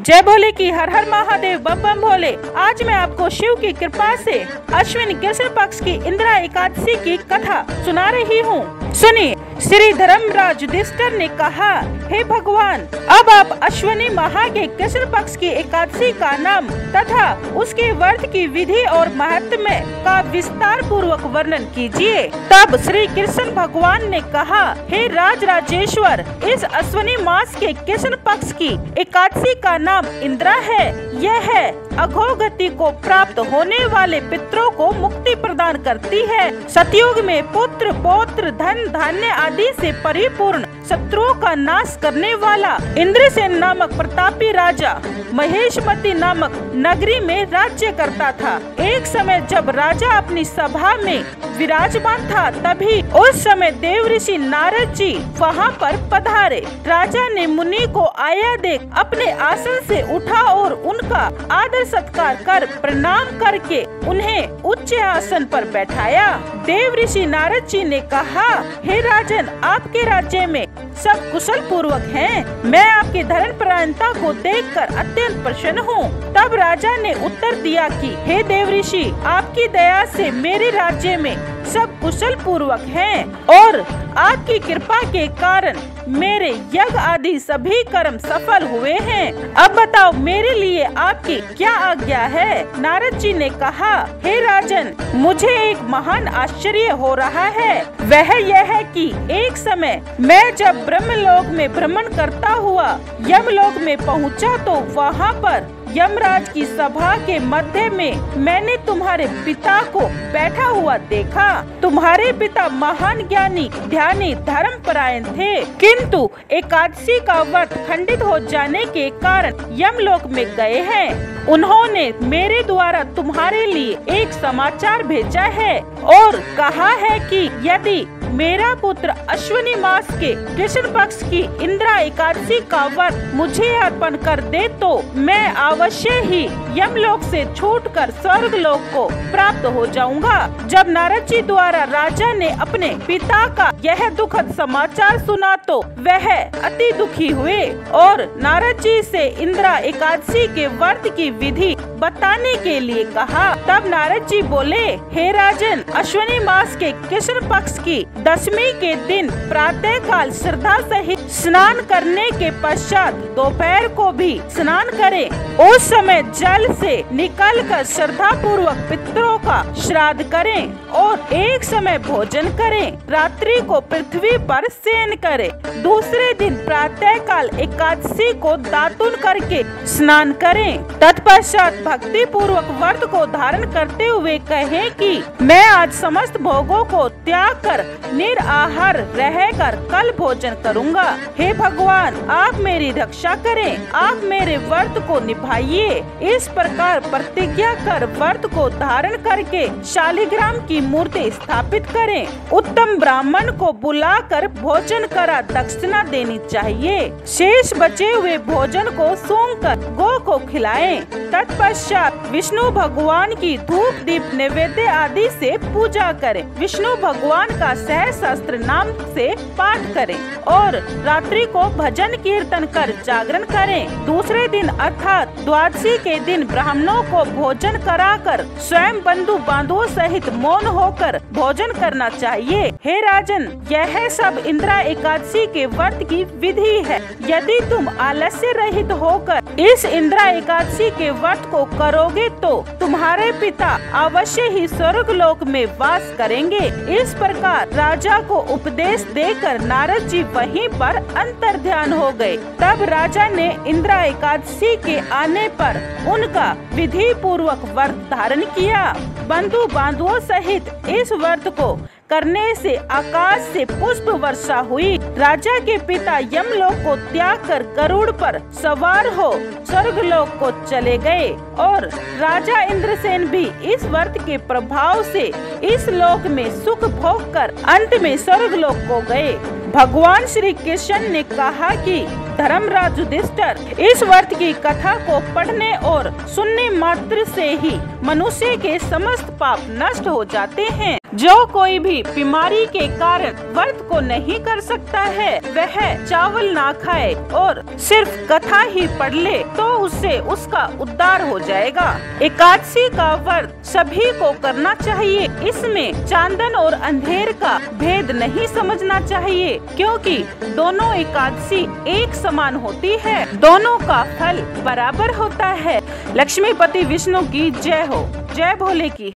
जय भोले की हर हर महादेव, बम बम भोले। आज मैं आपको शिव की कृपा से अश्विन कृष्ण पक्ष की इंदिरा एकादशी की कथा सुना रही हूँ। सुनिए। श्री धर्मराज युधिष्ठिर ने कहा, हे भगवान, अब आप अश्विनी माह के कृष्ण पक्ष की एकादशी का नाम तथा उसके व्रत की विधि और महत्व का विस्तार पूर्वक वर्णन कीजिए। तब श्री कृष्ण भगवान ने कहा, हे राज राजेश्वर, इस अश्विनी मास के कृष्ण पक्ष की एकादशी का नाम इंदिरा है। यह अधोगति को प्राप्त होने वाले पितरों को मुक्ति प्रदान करती है। सतयुग में पुत्र पौत्र धन धान्य आदि से परिपूर्ण शत्रुओं का नाश करने वाला इंद्रसेन नामक प्रतापी राजा महेशमती नामक नगरी में राज्य करता था। एक समय जब राजा अपनी सभा में विराजमान था, तभी उस समय देव ऋषि नारद जी वहाँ पर पधारे। राजा ने मुनि को आया देख अपने आसन से उठा और उनका आदर सत्कार कर प्रणाम करके उन्हें उच्च आसन पर बैठाया। देव ऋषि नारद जी ने कहा, हे राजन, आपके राज्य में सब कुशल पूर्वक हैं। मैं आपकी धर्मपरायणता को देखकर अत्यंत प्रसन्न हूँ। तब राजा ने उत्तर दिया कि हे देव ऋषि, आपकी दया से मेरे राज्य में सब कुशल पूर्वक हैं और आपकी कृपा के कारण मेरे यज्ञ आदि सभी कर्म सफल हुए हैं। अब बताओ, मेरे लिए आपकी क्या आज्ञा है? नारद जी ने कहा, हे राजन, मुझे एक महान आश्चर्य हो रहा है। वह यह है कि एक समय मैं जब ब्रह्मलोक में भ्रमण करता हुआ यमलोक में पहुंचा, तो वहां पर यमराज की सभा के मध्य में मैंने तुम्हारे पिता को बैठा हुआ देखा। तुम्हारे पिता महान ज्ञानी ध्यानी धर्मपरायण थे, किंतु एकादशी का व्रत खंडित हो जाने के कारण यमलोक में गए हैं। उन्होंने मेरे द्वारा तुम्हारे लिए एक समाचार भेजा है और कहा है कि यदि मेरा पुत्र अश्विनी मास के कृष्ण पक्ष की इंदिरा एकादशी का व्रत मुझे अर्पण कर दे, तो मैं अवश्य ही यमलोक से छूटकर स्वर्ग लोक को प्राप्त हो जाऊंगा। जब नारद जी द्वारा राजा ने अपने पिता का यह दुखद समाचार सुना, तो वह अति दुखी हुए और नारद जी से इंदिरा एकादशी के व्रत की विधि बताने के लिए कहा। तब नारद जी बोले, हे राजन, अश्विनी मास के कृष्ण पक्ष की दशमी के दिन प्रातः काल श्रद्धा सहित स्नान करने के पश्चात दोपहर को भी स्नान करें। उस समय जल से निकलकर श्रद्धा पूर्वक पितरों का श्राद्ध करें और एक समय भोजन करें। रात्रि को पृथ्वी पर शयन करें। दूसरे दिन प्रातः काल एकादशी को दातुन करके स्नान करें। तत्पश्चात भक्ति पूर्वक व्रत को धारण करते हुए कहें कि मैं आज समस्त भोगों को त्याग कर निराहार रहकर कल भोजन करूंगा। हे भगवान, आप मेरी रक्षा करें, आप मेरे व्रत को निभाइए। इस प्रकार प्रतिज्ञा कर व्रत को धारण करके शालिग्राम की मूर्ति स्थापित करें। उत्तम ब्राह्मण को बुलाकर भोजन करा दक्षिणा देनी चाहिए। शेष बचे हुए भोजन को सूंघकर गौ को खिलाएं। तत्पश्चात विष्णु भगवान की धूप दीप नैवेद्य आदि से पूजा करें। विष्णु भगवान का सहस्त्र नाम से पाठ करें और रात्रि को भजन कीर्तन कर जागरण करें। दूसरे दिन अर्थात द्वादशी के दिन ब्राह्मणों को भोजन कराकर स्वयं बंधु बांधवों सहित मौन होकर भोजन करना चाहिए। हे राजन, यह सब इंदिरा एकादशी के व्रत की विधि है। यदि तुम आलस्य रहित होकर इस इंदिरा एकादशी के व्रत को करोगे, तो तुम्हारे पिता अवश्य ही स्वर्ग लोक में वास करेंगे। इस प्रकार राजा को उपदेश देकर नारद जी वहीं पर अंतर्ध्यान हो गए। तब राजा ने इंदिरा एकादशी के आने पर उनका विधि पूर्वक व्रत धारण किया। बंधु बांधवों सहित इस व्रत को करने से आकाश से पुष्प वर्षा हुई। राजा के पिता यमलोक को त्याग कर गरुड़ पर सवार हो स्वर्गलोक को चले गए और राजा इंद्रसेन भी इस व्रत के प्रभाव से इस लोक में सुख भोग कर अंत में स्वर्गलोक को गए। भगवान श्री कृष्ण ने कहा कि धर्मराज युधिष्ठिर, इस व्रत की कथा को पढ़ने और सुनने मात्र से ही मनुष्य के समस्त पाप नष्ट हो जाते हैं। जो कोई भी बीमारी के कारण व्रत को नहीं कर सकता है वह चावल ना खाए और सिर्फ कथा ही पढ़ ले तो उससे उसका उद्धार हो जाएगा। एकादशी का व्रत सभी को करना चाहिए। इसमें चांदन और अंधेर का भेद नहीं समझना चाहिए, क्योंकि दोनों एकादशी एक समान होती है, दोनों का फल बराबर होता है। लक्ष्मीपति विष्णु की जय हो। जय भोले की।